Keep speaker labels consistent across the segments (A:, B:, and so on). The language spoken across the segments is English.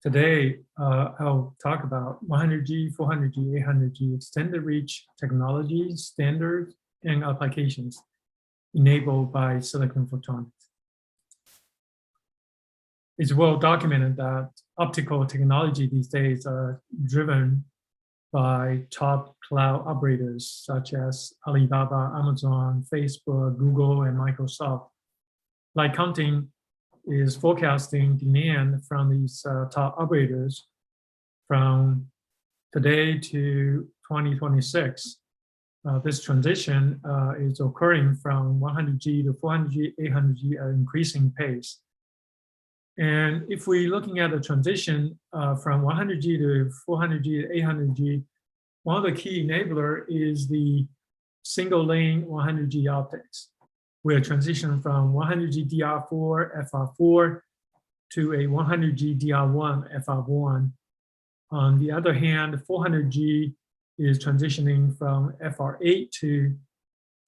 A: Today, I'll talk about 100G, 400G, 800G extended reach technologies, standards, and applications enabled by silicon photonics. It's well documented that optical technology these days are driven by top cloud operators such as Alibaba, Amazon, Facebook, Google, and Microsoft. Light counting is forecasting demand from these top operators from today to 2026. This transition is occurring from 100G to 400G, 800G at an increasing pace. And if we're looking at the transition from 100G to 400G to 800G, one of the key enabler is the single lane 100G optics. We are transitioning from 100G DR4, FR4 to a 100G DR1, FR1. On the other hand, 400G is transitioning from FR8 to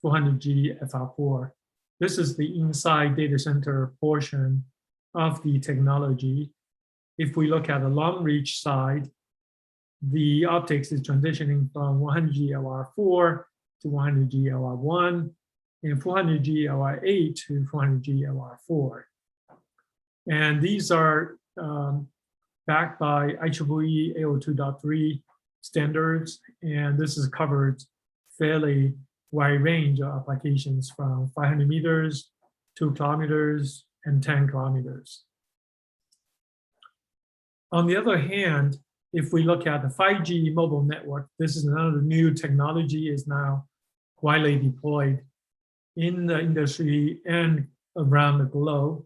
A: 400G FR4. This is the inside data center portion of the technology. If we look at the long reach side, the optics is transitioning from 100G LR4 to 100G LR1 and 400G LR8 to 400G LR4. And these are backed by IEEE 802.3 standards, and this is covered fairly wide range of applications from 500 meters, 2 kilometers, and 10 kilometers. On the other hand, if we look at the 5G mobile network, this is another new technology is now widely deployed in the industry and around the globe.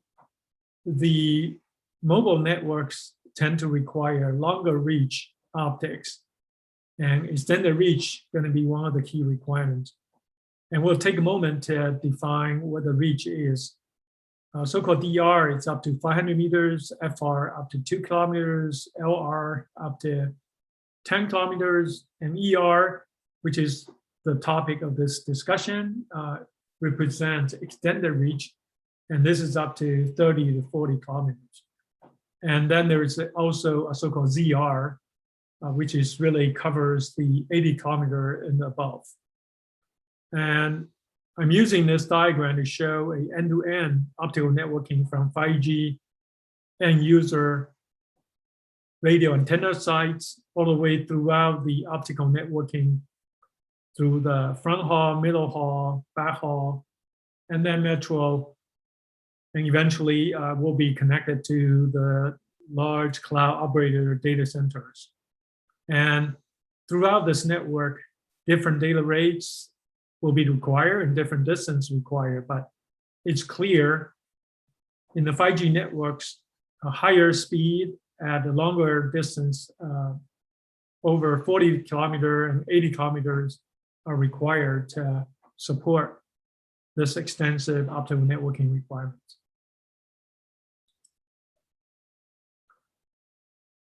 A: The mobile networks tend to require longer reach optics, and extended reach going to be one of the key requirements. And we'll take a moment to define what the reach is. So-called DR is up to 500 meters, FR up to 2 kilometers, LR up to 10 kilometers, and ER, which is the topic of this discussion, represents extended reach, and this is up to 30 to 40 kilometers. And then there is also a so-called ZR, which is really covers the 80 kilometer and above. And I'm using this diagram to show an end-to-end optical networking from 5G end user radio antenna sites all the way throughout the optical networking through the front haul, middle haul, back haul, and then metro, and eventually will be connected to the large cloud operator data centers. And throughout this network, different data rates will be required and different distance required, but it's clear in the 5G networks, a higher speed at a longer distance, over 40 kilometer and 80 kilometers are required to support this extensive optical networking requirements.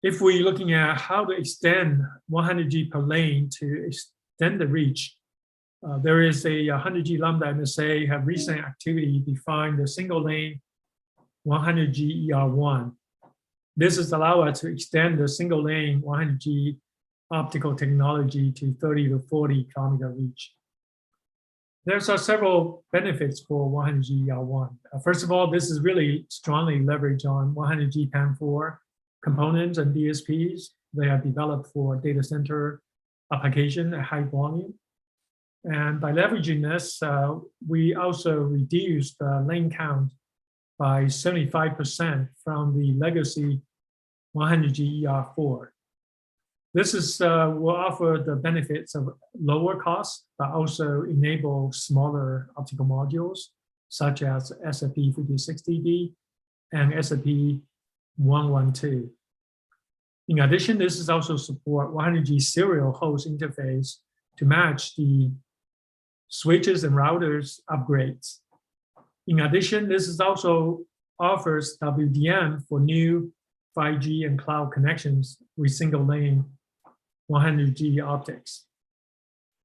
A: If we're looking at how to extend 100G per lane to extend the reach, there is a 100G lambda MSA have recent activity defined the single lane 100G ER1. This is allow us to extend the single lane 100G optical technology to 30 to 40 kilometer reach. There's several benefits for 100G ER1. First of all, this is really strongly leveraged on 100G PAM4 components and DSPs. They are developed for data center application at high volume. And by leveraging this, we also reduced the lane count by 75% from the legacy 100G ER4. This is, will offer the benefits of lower cost, but also enable smaller optical modules, such as SFP5060D and SFP112. In addition, this is also support 100G serial host interface to match the switches and routers upgrades. In addition, this is also offers WDM for new 5G and cloud connections with single lane 100G optics.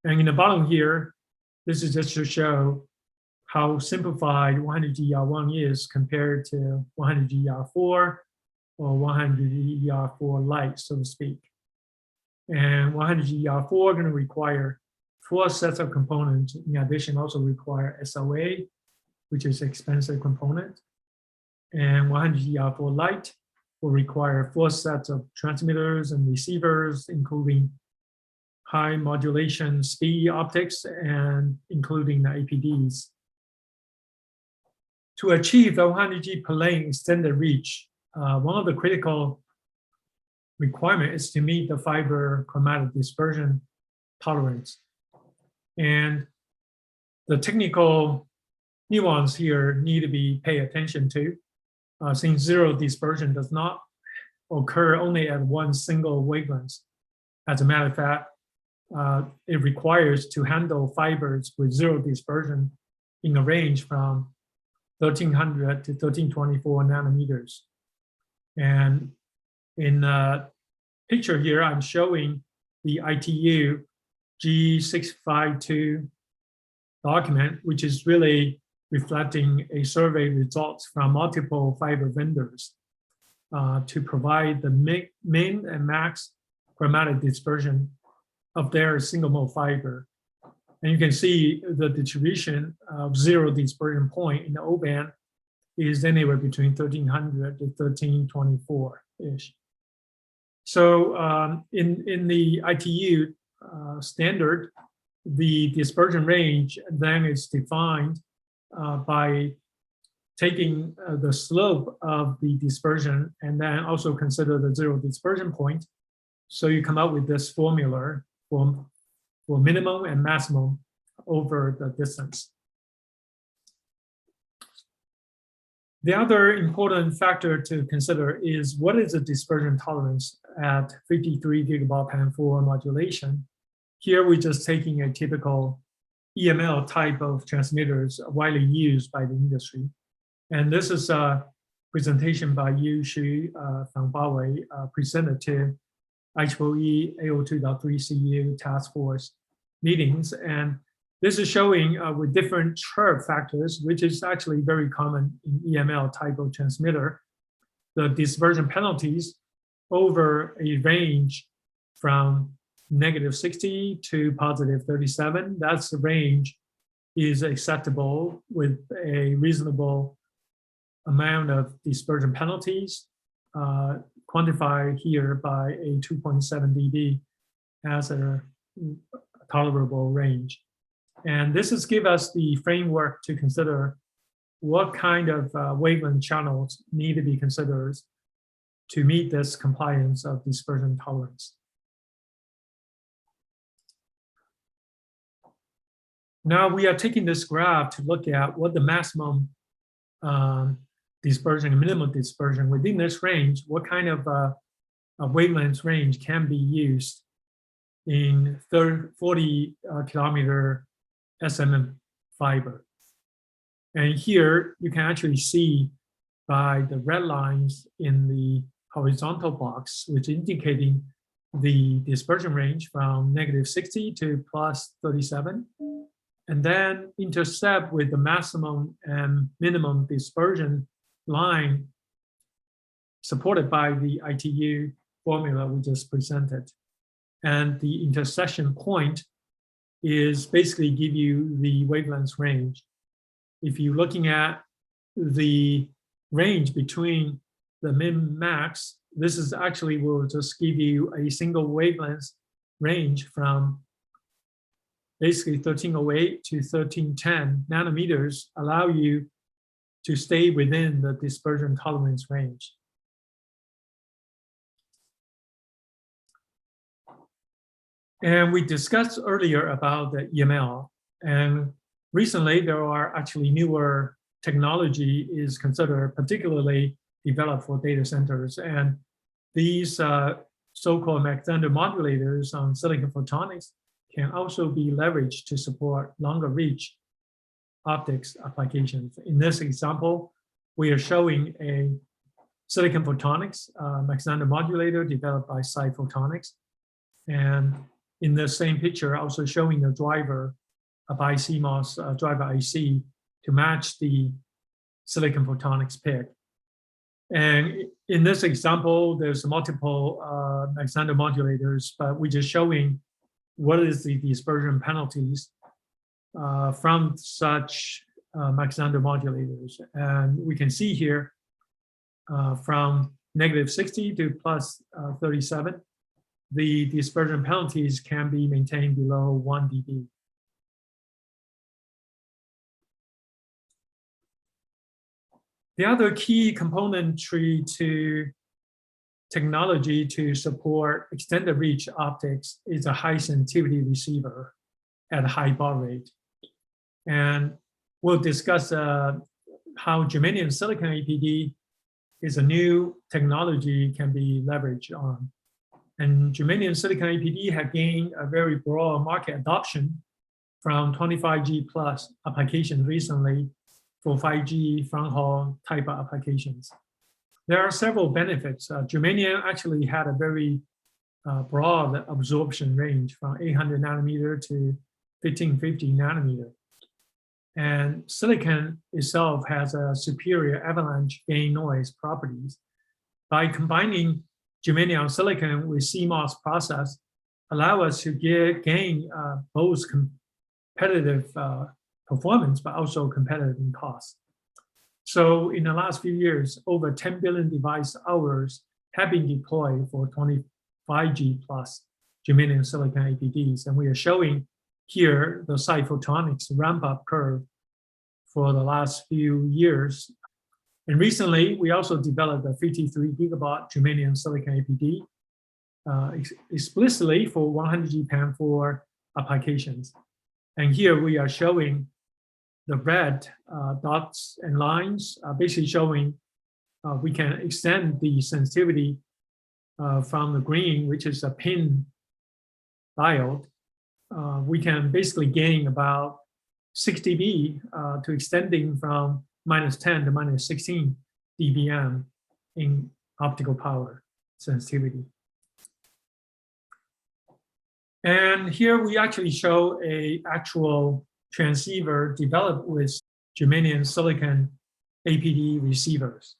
A: And in the bottom here, this is just to show how simplified 100G R1 is compared to 100G R4 or or 100ER4 light, so to speak. And 100ER4 are going to require 4 sets of components. In addition, also require SOA, which is expensive component. And 100ER4 light will require 4 sets of transmitters and receivers, including high modulation speed optics and including the APDs. To achieve the 100G per lane extended reach, one of the critical requirements is to meet the fiber chromatic dispersion tolerance. And the technical nuance here need to be paid attention to, since zero dispersion does not occur only at one single wavelength. As a matter of fact, it requires to handle fibers with zero dispersion in a range from 1300 to 1324 nanometers. And in the picture here, I'm showing the ITU G652 document, which is really reflecting a survey results from multiple fiber vendors to provide the min and max chromatic dispersion of their single mode fiber. And you can see the distribution of zero dispersion point in the O band is anywhere between 1300 to 1324-ish. So in the ITU standard, the dispersion range then is defined by taking the slope of the dispersion and then also consider the zero dispersion point. So you come up with this formula for minimum and maximum over the distance. The other important factor to consider is what is the dispersion tolerance at 53 gigabaud PAM4 modulation. Here we're just taking a typical EML type of transmitters widely used by the industry. And this is a presentation by Yu Xu from Huawei presented to IEEE 802.3 CU task force meetings. And this is showing with different chirp factors, which is actually very common in EML type of transmitter, the dispersion penalties over a range from -60 to +37. That's the range is acceptable with a reasonable amount of dispersion penalties, quantified here by a 2.7 dB as a tolerable range. And this is give us the framework to consider what kind of wavelength channels need to be considered to meet this compliance of dispersion tolerance. Now we are taking this graph to look at what the maximum dispersion and minimum dispersion within this range, what kind of wavelength range can be used in 40 kilometer SMM fiber. And here you can actually see by the red lines in the horizontal box, which indicating the dispersion range from -60 to +37, and then intercept with the maximum and minimum dispersion line supported by the ITU formula we just presented. And the intersection point is basically give you the wavelength range. If you're looking at the range between the min-max, this is actually will just give you a single wavelength range from basically 1308 to 1310 nanometers, allow you to stay within the dispersion tolerance range. And we discussed earlier about the EML, and recently there are actually newer technology is considered particularly developed for data centers, and these so-called Mach-Zehnder modulators on silicon photonics can also be leveraged to support longer reach optics applications. In this example, we are showing a silicon photonics Mach-Zehnder modulator developed by Sifotonics, and in the same picture, also showing the driver by CMOS driver IC to match the silicon photonics PIC. And in this example, there's multiple Mach-Zehnder modulators, but we're just showing what is the dispersion penalties from such Mach-Zehnder modulators. And we can see here from -60 to +37, the dispersion penalties can be maintained below 1 dB. The other key componentry to technology to support extended reach optics is a high sensitivity receiver at a high baud rate. And we'll discuss how germanium silicon APD is a new technology can be leveraged on. And germanium silicon APD have gained a very broad market adoption from 25G plus applications recently for 5G front-haul type of applications. There are several benefits. Germanium actually had a very broad absorption range from 800 nanometer to 1550 nanometer. And silicon itself has a superior avalanche gain noise properties. By combining germanium silicon with CMOS process, allow us to gain both competitive performance, but also competitive in cost. So in the last few years, over 10 billion device hours have been deployed for 25G plus germanium silicon APDs. And we are showing here the Sifotonics ramp-up curve for the last few years. And recently, we also developed a 53 gigabaud germanium silicon APD explicitly for 100G PAM4 applications. And here we are showing the red dots and lines, basically showing we can extend the sensitivity from the green, which is a pin diode. We can basically gain about 6 dB to extending from -10 to -16 dBm in optical power sensitivity. And here we actually show an actual transceiver developed with germanium silicon APD receivers.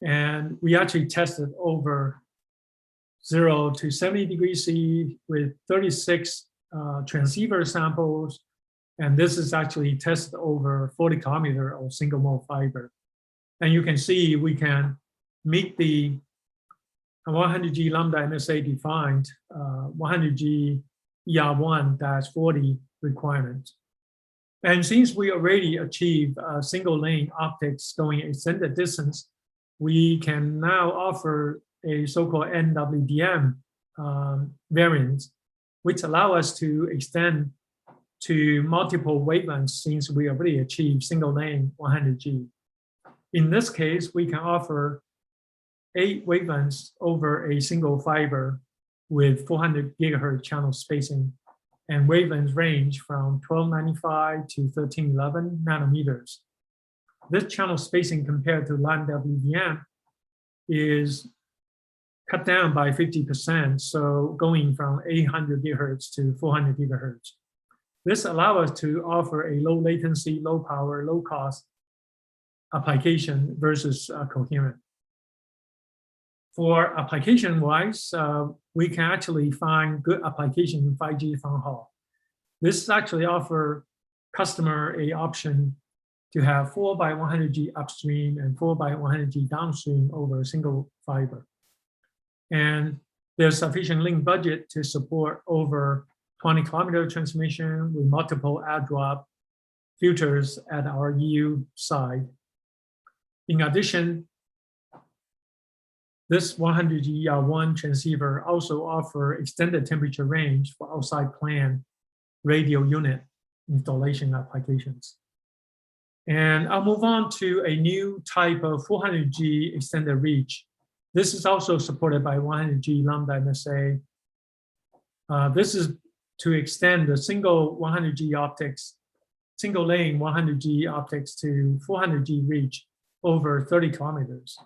A: And we actually tested over 0 to 70 degrees C with 36 transceiver samples. And this is actually tested over 40 kilometers of single mode fiber. And you can see we can meet the 100G lambda MSA defined 100G ER1-40 requirement. And since we already achieved single lane optics going extended distance, we can now offer a so-called NWDM variant, which allow us to extend to multiple wavelengths since we already achieved single lane 100G. In this case, we can offer 8 wavelengths over a single fiber with 400 gigahertz channel spacing, and wavelengths range from 1295 to 1311 nanometers. This channel spacing compared to LAN-WDM is cut down by 50%, so going from 800 gigahertz to 400 gigahertz. This allows us to offer a low latency, low power, low cost application versus coherent. For application-wise, we can actually find good application in 5G front-haul. This actually offers customer an option to have 4x100G upstream and 4x100G downstream over a single fiber. And there's sufficient link budget to support over 20-kilometer transmission with multiple add drop filters at our EU side. In addition, this 100G ER1 transceiver also offers extended temperature range for outside plant radio unit installation applications. And I'll move on to a new type of 400G extended reach. This is also supported by 100G lambda MSA. This is to extend the single 100G optics, single lane 100G optics to 400G reach over 30 kilometers.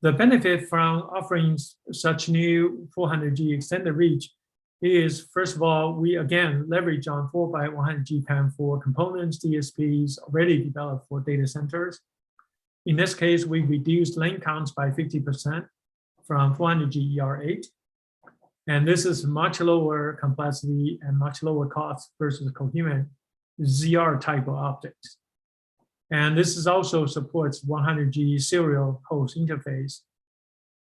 A: The benefit from offering such new 400G extended reach is, first of all, we again leverage on 4x100G PAM4 components, DSPs already developed for data centers. In this case, we reduced lane counts by 50% from 400G ER8. And this is much lower complexity and much lower cost versus coherent ZR type of optics. And this is also supports 100G serial host interface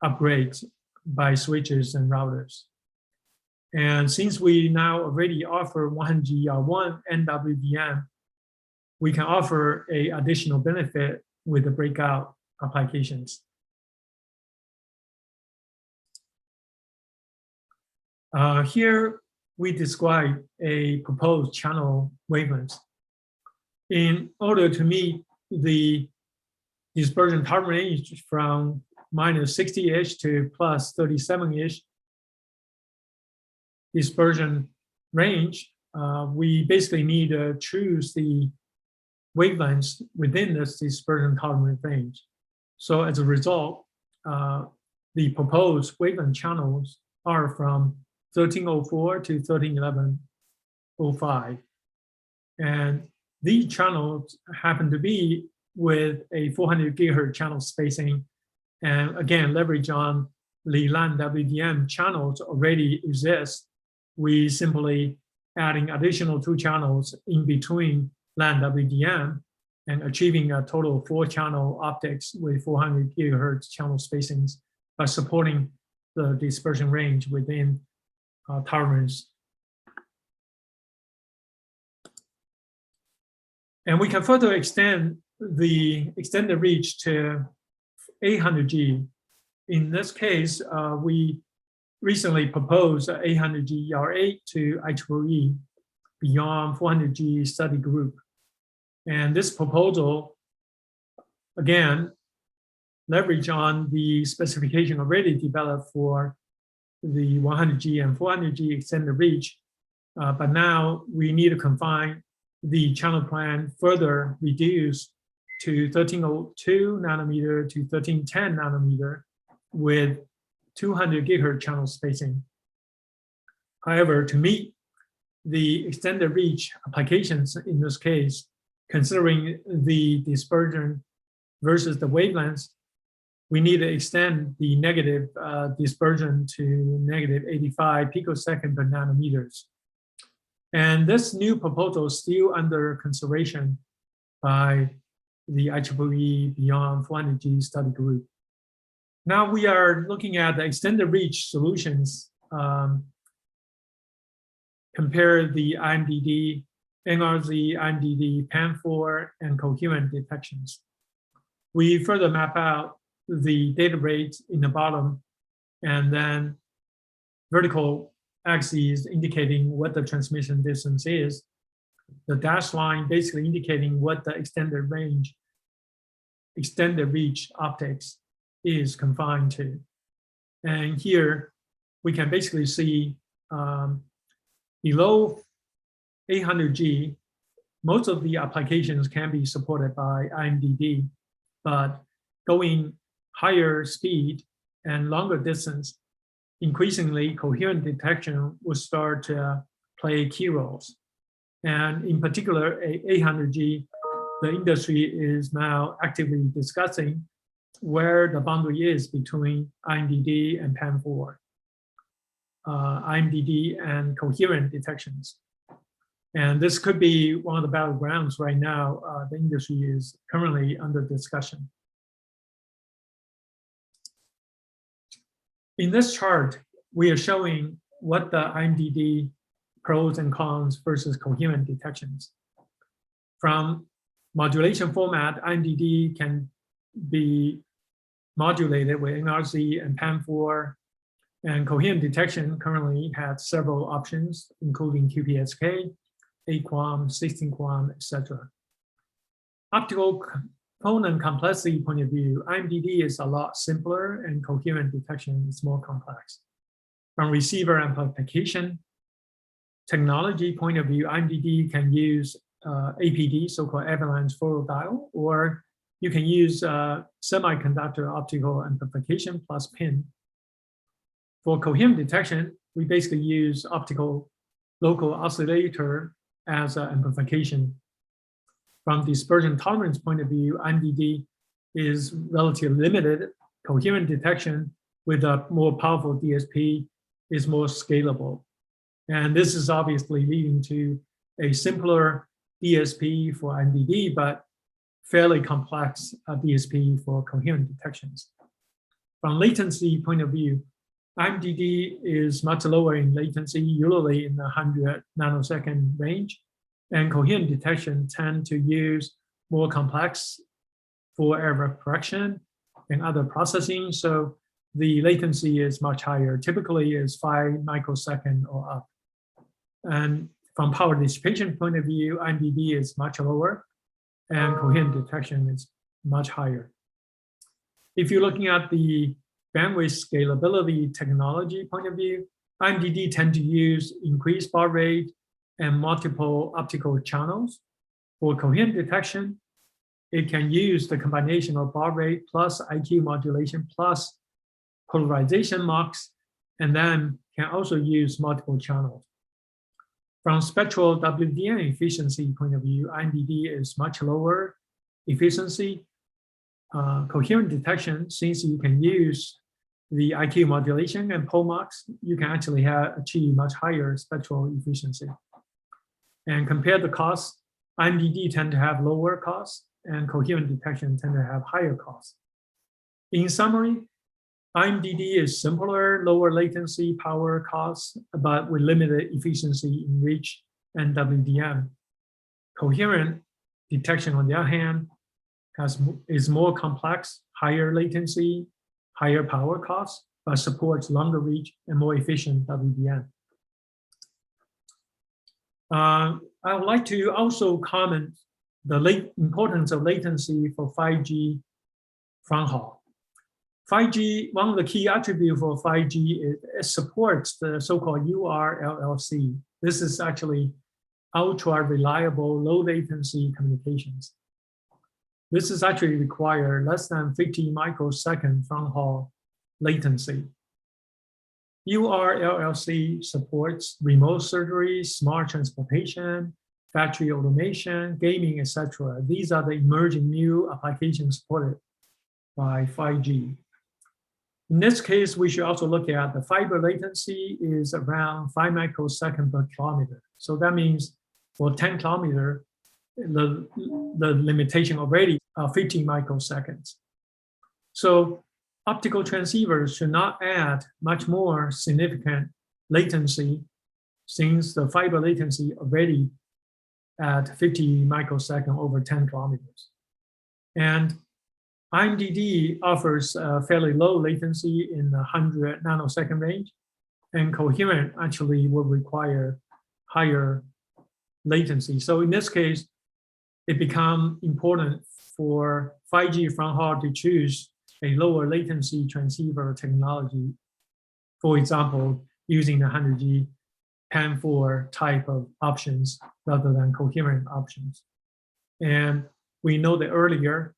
A: upgrades by switches and routers. And since we now already offer 100G ER1 NWDM, we can offer an additional benefit with the breakout applications. Here we describe a proposed channel wavelength. In order to meet the dispersion time range from -60-ish to +37-ish dispersion range, we basically need to choose the wavelengths within this dispersion tolerance range. So as a result, the proposed wavelength channels are from 1304 to 1311.05. And these channels happen to be with a 400 gigahertz channel spacing. And again, leverage on the LAN WDM channels already exist. We simply adding additional 2 channels in between LAN WDM and achieving a total of 4 channel optics with 400 gigahertz channel spacings by supporting the dispersion range within tolerance. And we can further extend the extended reach to 800G. In this case, we recently proposed 800G ER8 to IEEE beyond 400G study group. And this proposal, again, leverage on the specification already developed for the 100G and 400G extended reach, but now we need to confine the channel plan further reduce to 1302 nanometer to 1310 nanometer with 200 gigahertz channel spacing. However, to meet the extended reach applications in this case, considering the dispersion versus the wavelengths, we need to extend the negative dispersion to negative 85 picosecond per nanometers. And this new proposal is still under consideration by the IEEE Beyond 400G study group. Now we are looking at the extended reach solutions, compare the IMDD, NRZ, IMDD, PAM4, and coherent detections. We further map out the data rates in the bottom, and then vertical axes indicating what the transmission distance is. The dashed line basically indicating what the extended reach optics is confined to. And here we can basically see below 800G, most of the applications can be supported by IMDD, but going higher speed and longer distance, increasingly coherent detection will start to play key roles. And in particular, at 800G, the industry is now actively discussing where the boundary is between IMDD and PAM4, IMDD and coherent detections. And this could be one of the battlegrounds right now. The industry is currently under discussion. In this chart, we are showing what the IMDD pros and cons versus coherent detections. From modulation format, IMDD can be modulated with NRZ and PAM4, and coherent detection currently has several options, including QPSK, 8-QAM, 16-QAM, etc. Optical component complexity point of view, IMDD is a lot simpler and coherent detection is more complex. From receiver amplification technology point of view, IMDD can use APD, so-called avalanche photodiode, or you can use semiconductor optical amplification plus PIN. For coherent detection, we basically use optical local oscillator as an amplification. From dispersion tolerance point of view, IMDD is relatively limited. Coherent detection with a more powerful DSP is more scalable. And this is obviously leading to a simpler DSP for MDD, but fairly complex DSP for coherent detections. From latency point of view, MDD is much lower in latency, usually in the 100 nanosecond range, and coherent detection tend to use more complex full error correction and other processing. So the latency is much higher, typically is 5 microseconds or up. And from power dissipation point of view, MDD is much lower and coherent detection is much higher. If you're looking at the bandwidth scalability technology point of view, MDD tend to use increased baud rate and multiple optical channels. For coherent detection, it can use the combination of baud rate plus IQ modulation plus polarization mux, and then can also use multiple channels. From spectral WDM efficiency point of view, MDD is much lower efficiency. Coherent detection, since you can use the IQ modulation and pole mux, you can actually achieve much higher spectral efficiency. And compared to cost, MDD tend to have lower costs and coherent detection tend to have higher costs. In summary, MDD is simpler, lower latency, power costs, but with limited efficiency in reach and WDM. Coherent detection, on the other hand, is more complex, higher latency, higher power costs, but supports longer reach and more efficient WDM. I would like to also comment the importance of latency for 5G front haul. 5G, one of the key attributes for 5G is it supports the so-called URLLC. This is actually ultra reliable, low latency communications. This is actually require less than 50 microsecond front haul latency. URLLC supports remote surgery, smart transportation, factory automation, gaming, etc. These are the emerging new applications supported by 5G. In this case, we should also look at the fiber latency is around 5 microseconds per kilometer. So that means for 10 kilometers, the limitation already 15 microseconds. So optical transceivers should not add much more significant latency since the fiber latency already at 50 microseconds over 10 kilometers. And MDD offers fairly low latency in the 100 nanosecond range, and coherent actually will require higher latency. So in this case, it becomes important for 5G front haul to choose a lower latency transceiver technology. For example, using the 100G PAM4 type of options rather than coherent options. And we know that earlier,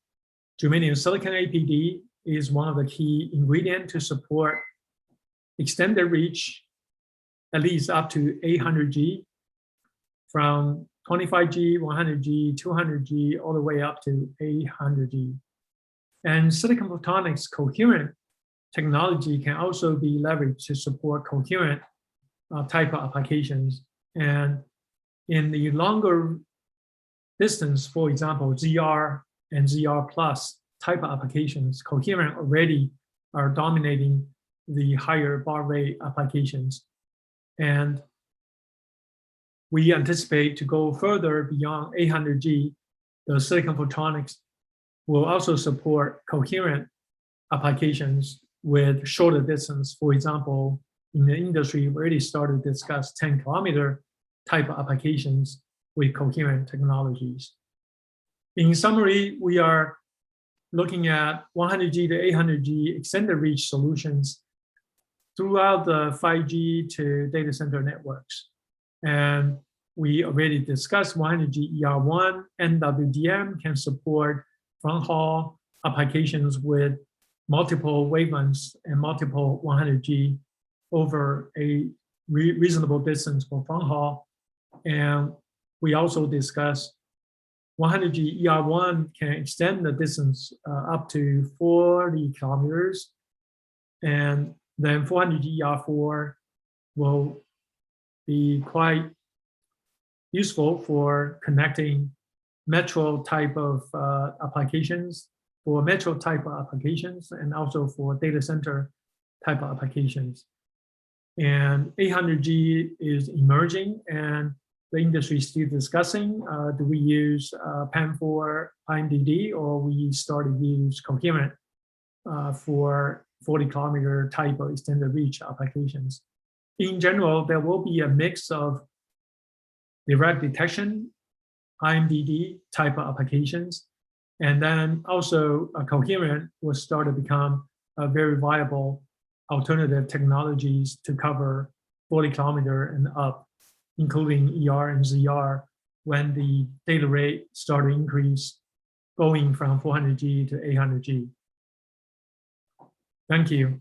A: germanium silicon APD is one of the key ingredients to support extended reach, at least up to 800G, from 25G, 100G, 200G, all the way up to 800G. And silicon photonics coherent technology can also be leveraged to support coherent type of applications. And in the longer distance, for example, ZR and ZR plus type of applications, coherent already are dominating the higher baud rate applications. And we anticipate to go further beyond 800G. The silicon photonics will also support coherent applications with shorter distance. For example, in the industry, we already started to discuss 10-kilometer type of applications with coherent technologies. In summary, we are looking at 100G to 800G extended reach solutions throughout the 5G to data center networks. And we already discussed 100G ER1 and WDM can support front haul applications with multiple wavelengths and multiple 100G over a reasonable distance for front haul. And we also discussed 100G ER1 can extend the distance up to 40 kilometers. And then 400G ER4 will be quite useful for connecting metro type of applications, for metro type of applications, and also for data center type of applications. And 800G is emerging, and the industry is still discussing, do we use PAM4 IMDD, or we start to use coherent for 40-kilometer type of extended reach applications. In general, there will be a mix of direct detection, IMDD type of applications, and then also coherent will start to become a very viable alternative technologies to cover 40-kilometer and up, including ER and ZR, when the data rate start to increase, going from 400G to 800G. Thank you.